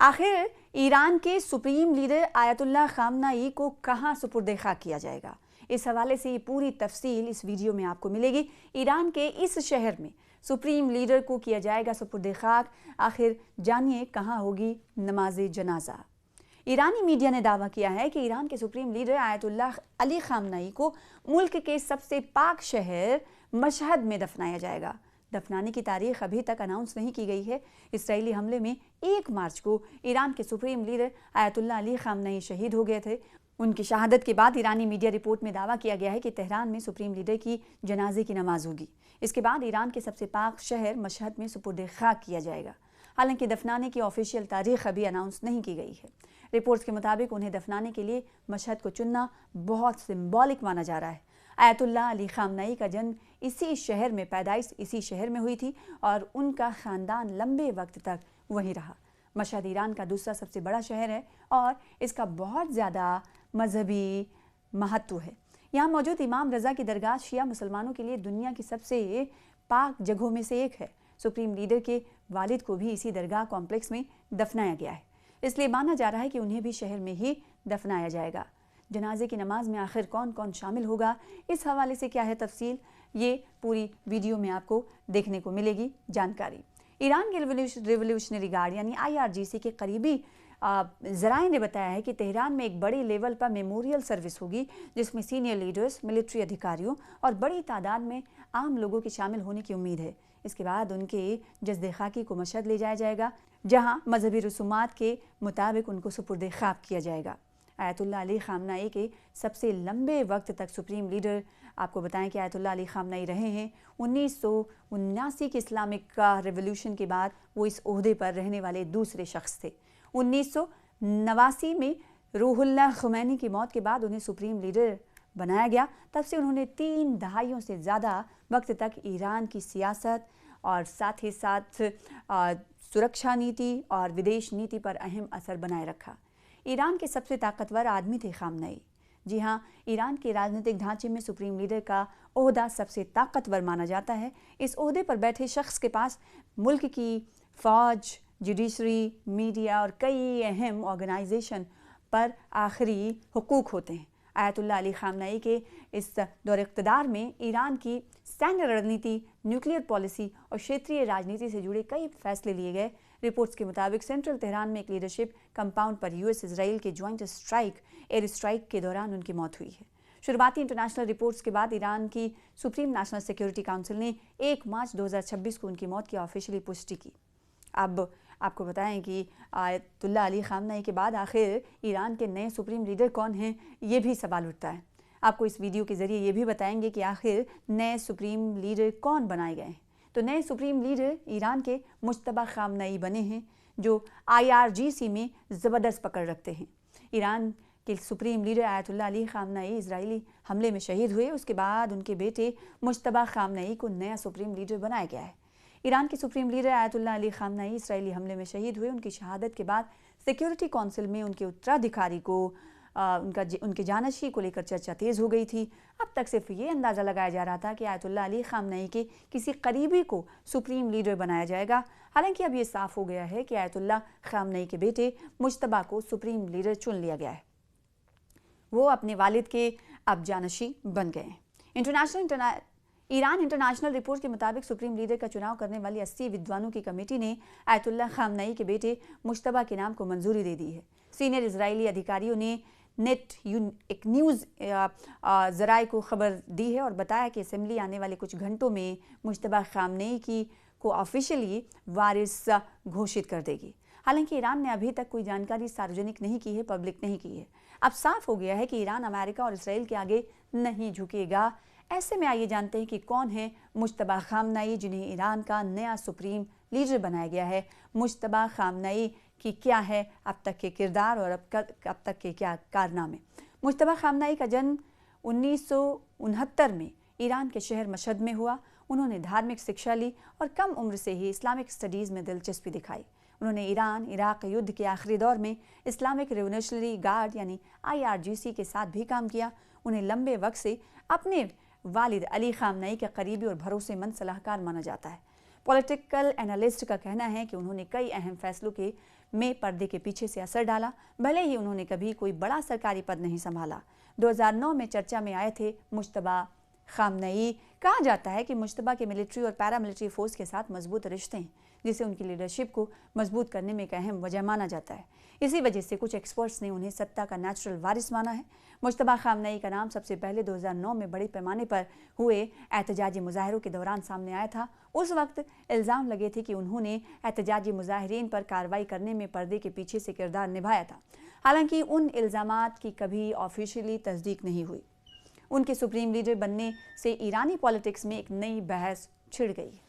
आखिर ईरान के supreme leader Ayatollah खामनाई को कहां सुपुर्द खाक किया जाएगा, इस हवाले से ये पूरी तफसील इस वीडियो में आपको मिलेगी। ईरान के इस शहर में सुप्रीम लीडर को किया जाएगा सुपुर्द खाक। आखिर जानिए कहां होगी नमाज जनाजा। ईरानी मीडिया ने दावा किया है कि ईरान के सुप्रीम लीडर आयतुल्लाह अली खामनाई को मुल्क के सबसे पाक शहर मशहद में दफनाया जाएगा। दफनाने की तारीख अभी तक अनाउंस नहीं की गई है। इसराइली हमले में 1 मार्च को ईरान के सुप्रीम लीडर आयतुल्लाह अली खामनाई शहीद हो गए थे। उनकी शहादत के बाद ईरानी मीडिया रिपोर्ट में दावा किया गया है कि तेहरान में सुप्रीम लीडर की जनाजे की नमाज होगी। इसके बाद ईरान के सबसे पाक शहर मशहद में सुपुर्द खाक किया जाएगा। हालांकि दफनाने की ऑफिशियल तारीख अभी अनाउंस नहीं की गई है। रिपोर्ट्स के मुताबिक उन्हें दफनाने के लिए मशहद को चुनना बहुत सिंबॉलिक माना जा रहा है। आयतुल्लाह अली खामनाई का जन्म इसी शहर में, पैदाइश इसी शहर में हुई थी और उनका ख़ानदान लंबे वक्त तक वहीं रहा। मशहद ईरान का दूसरा सबसे बड़ा शहर है और इसका बहुत ज़्यादा मजहबी महत्व है। यहाँ मौजूद इमाम रज़ा की दरगाह शिया मुसलमानों के लिए दुनिया की सबसे पाक जगहों में से एक है। सुप्रीम लीडर के वालिद को भी इसी दरगाह कॉम्प्लेक्स में दफनाया गया है, इसलिए माना जा रहा है कि उन्हें भी शहर में ही दफनाया जाएगा। जनाजे की नमाज में आखिर कौन कौन शामिल होगा, इस हवाले से क्या है तफसील, ये पूरी वीडियो में आपको देखने को मिलेगी जानकारी। ईरान के रिवोल्यूशनरी गार्ड यानी IRGC के करीबी ज़राए ने बताया है कि तेहरान में एक बड़े लेवल पर मेमोरियल सर्विस होगी, जिसमें सीनियर लीडर्स, मिलिट्री अधिकारियों और बड़ी तादाद में आम लोगों के शामिल होने की उम्मीद है। इसके बाद उनके जस्द खाकी को मशहद ले जाया जाएगा, जहां मजहबी रसूमात के मुताबिक उनको सुपुर्द खाक किया जाएगा। आयतुल्लाह अली खामनाई के सबसे लंबे वक्त तक सुप्रीम लीडर, आपको बताएं कि आयतुल्लाह अली खामनाई रहे हैं। 1979 के इस्लामिक रिवोल्यूशन के बाद वो इस ओहदे पर रहने वाले दूसरे शख्स थे। 1989 में रूहुल्लाह खुमैनी की मौत के बाद उन्हें सुप्रीम लीडर बनाया गया। तब से उन्होंने 3 दहाइयों से ज़्यादा वक्त तक ईरान की सियासत और साथ ही साथ सुरक्षा नीति और विदेश नीति पर अहम असर बनाए रखा। ईरान के सबसे ताकतवर आदमी थे खामनाई। जी हाँ, ईरान के राजनीतिक ढांचे में सुप्रीम लीडर का ओहदा सबसे ताकतवर माना जाता है। इस ओहदे पर बैठे शख्स के पास मुल्क की फ़ौज, जुडिशरी, मीडिया और कई अहम ऑर्गेनाइजेशन पर आखिरी हुकूक होते हैं। आयतुल्लाह अली खामनाई के इस दौर इक़्तिदार में ईरान की सैन्य रणनीति, न्यूक्लियर पॉलिसी और क्षेत्रीय राजनीति से जुड़े कई फैसले लिए गए। रिपोर्ट्स के मुताबिक सेंट्रल तेहरान में एक लीडरशिप कंपाउंड पर US इसराइल के ज्वाइंट एयर स्ट्राइक के दौरान उनकी मौत हुई है। शुरुआती इंटरनेशनल रिपोर्ट्स के बाद ईरान की सुप्रीम नेशनल सिक्योरिटी काउंसिल ने 1 मार्च 2026 को उनकी मौत की ऑफिशियली पुष्टि की। अब आपको बताएं कि आयतुल्लाह अली खामनाई के बाद आखिर ईरान के नए सुप्रीम लीडर कौन हैं, ये भी सवाल उठता है। आपको इस वीडियो के ज़रिए ये भी बताएंगे कि आखिर नए सुप्रीम लीडर कौन बनाए गए हैं। तो नए सुप्रीम लीडर ईरान के मुज्तबा खामनाई बने हैं, जो IRGC में ज़बरदस्त पकड़ रखते हैं। ईरान के supreme leader Ayatollah Ali खामनाई Israeli हमले में शहीद हुए। उसके बाद उनके बेटे मुज्तबा खामनाई को नया सुप्रीम लीडर बनाया गया है। ईरान के supreme leader Ayatollah Ali खामनाई Israeli हमले में शहीद हुए। उनकी शहादत के बाद सिक्योरिटी काउंसिल में उनके उत्तराधिकारी को उनके जानशी को लेकर चर्चा तेज़ हो गई थी। अब तक सिर्फ ये अंदाज़ा लगाया जा रहा था कि आयतुल्लाह अली खामनाई के किसी करीबी को सुप्रीम लीडर बनाया जाएगा। हालांकि अब ये साफ हो गया है कि आयतुल्लाह खामनाई के बेटे मुज्तबा को सुप्रीम लीडर चुन लिया गया है। वो अपने वालिद के अब जानशी बन गए हैं। ईरान इंटरनेशनल रिपोर्ट के मुताबिक सुप्रीम लीडर का चुनाव करने वाली 80 विद्वानों की कमेटी ने आयतुल्लाह खामनाई के बेटे मुज्तबा के नाम को मंजूरी दे दी है। सीनियर इजरायली अधिकारियों ने एक न्यूज़ ज़राए को खबर दी है और बताया कि असेंबली आने वाले कुछ घंटों में मुज्तबा खामनेई को ऑफिशियली वारिस घोषित कर देगी। हालांकि ईरान ने अभी तक कोई जानकारी सार्वजनिक नहीं की है, पब्लिक नहीं की है। अब साफ हो गया है कि ईरान अमेरिका और इसराइल के आगे नहीं झुकेगा। ऐसे में आइए जानते हैं कि कौन है मुज्तबा खामनाई, जिन्हें ईरान का नया सुप्रीम लीडर बनाया गया है। मुज्तबा खामनाई की क्या है अब तक के किरदार और अब तक के क्या कारनामे। मुज्तबा खामनाई का जन्म 1969 में ईरान के शहर मशहद में हुआ। उन्होंने धार्मिक शिक्षा ली और कम उम्र से ही इस्लामिक स्टडीज़ में दिलचस्पी दिखाई। उन्होंने ईरान इराक युद्ध के आखिरी दौर में इस्लामिक रिवोल्यूशनरी गार्ड यानी IRGC के साथ भी काम किया। उन्हें लंबे वक्त से अपने वालिद अली खामनाई के करीबी और भरोसेमंद सलाहकार माना जाता है। पॉलिटिकल एनालिस्ट का कहना है कि उन्होंने कई अहम फैसलों के में पर्दे के पीछे से असर डाला, भले ही उन्होंने कभी कोई बड़ा सरकारी पद नहीं संभाला। 2009 में चर्चा में आए थे मुज्तबा खामनई। कहा जाता है कि मुज्तबा के मिलिट्री और पैरामिलिट्री फोर्स के साथ मजबूत रिश्ते हैं, जिसे उनकी लीडरशिप को मजबूत करने में एक अहम वजह माना जाता है। इसी वजह से कुछ एक्सपर्ट्स ने उन्हें सत्ता का नेचुरल वारिस माना है। मुज्तबा खामनई का नाम सबसे पहले 2009 में बड़े पैमाने पर हुए एहतजाजी मुजाहरों के दौरान सामने आया था। उस वक्त इल्ज़ाम लगे थे कि उन्होंने एहतजाजी मुजाहिरीन पर कार्रवाई करने में पर्दे के पीछे से किरदार निभाया था। हालांकि उन इल्ज़ामात की कभी ऑफिशियली तस्दीक नहीं हुई। उनके सुप्रीम लीडर बनने से ईरानी पॉलिटिक्स में एक नई बहस छिड़ गई।